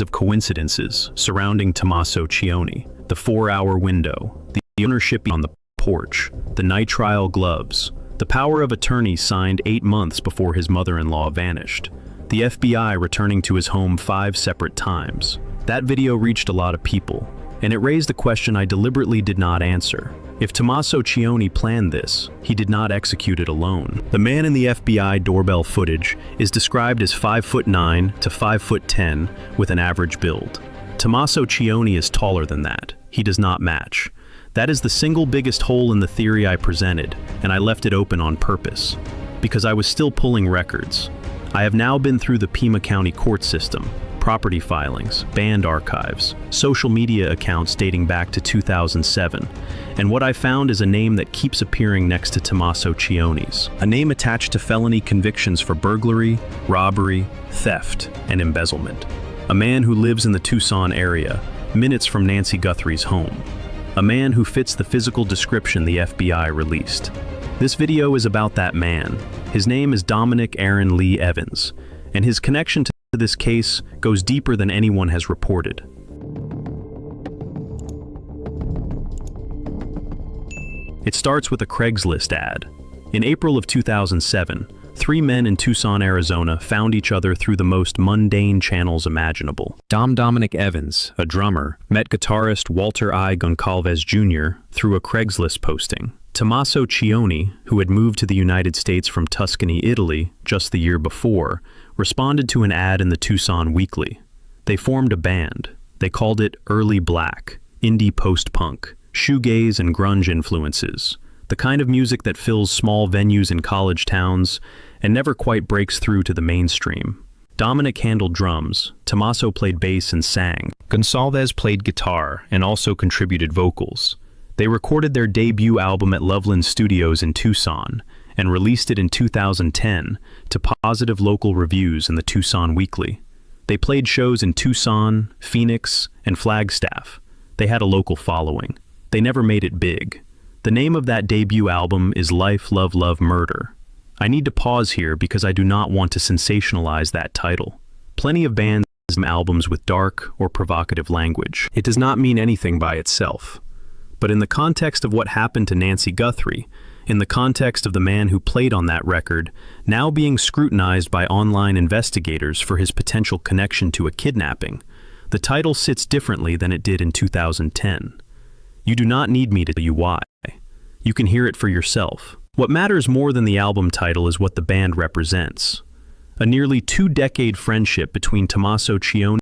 of coincidences surrounding Tommaso Cioni: the 4-hour window, the ownership on the porch, the nitrile gloves, the power of attorney signed 8 months before his mother-in-law vanished, the FBI returning to his home 5 separate times. That video reached a lot of people, and it raised a question I deliberately did not answer. If Tommaso Cioni planned this, he did not execute it alone. The man in the FBI doorbell footage is described as 5'9" to 5'10" with an average build. Tommaso Cioni is taller than that. He does not match. That is the single biggest hole in the theory I presented, and I left it open on purpose, because I was still pulling records. I have now been through the Pima County court system, property filings, band archives, social media accounts dating back to 2007, and what I found is a name that keeps appearing next to Tommaso Cioni's. A name attached to felony convictions for burglary, robbery, theft, and embezzlement. A man who lives in the Tucson area, minutes from Nancy Guthrie's home. A man who fits the physical description the FBI released. This video is about that man. His name is Dominic Aaron Lee Evans, and his connection to this case goes deeper than anyone has reported. It starts with a Craigslist ad. In April of 2007, 3 men in Tucson, Arizona found each other through the most mundane channels imaginable. Dominic Evans, a drummer, met guitarist Walter I. Goncalves Jr. through a Craigslist posting. Tommaso Cioni, who had moved to the United States from Tuscany, Italy, just the year before, responded to an ad in the Tucson Weekly. They formed a band. They called it Early Black, indie post-punk, shoegaze and grunge influences, the kind of music that fills small venues in college towns and never quite breaks through to the mainstream. Dominic handled drums, Tommaso played bass and sang. Goncalves played guitar and also contributed vocals. They recorded their debut album at Loveland Studios in Tucson and released it in 2010 to positive local reviews in the Tucson Weekly. They played shows in Tucson, Phoenix, and Flagstaff. They had a local following. They never made it big. The name of that debut album is Life, Love, Love, Murder. I need to pause here because I do not want to sensationalize that title. Plenty of bands have albums with dark or provocative language. It does not mean anything by itself. But in the context of what happened to Nancy Guthrie, in the context of the man who played on that record, now being scrutinized by online investigators for his potential connection to a kidnapping, the title sits differently than it did in 2010. You do not need me to tell you why. You can hear it for yourself. What matters more than the album title is what the band represents. A nearly 2-decade friendship between Tommaso Cioni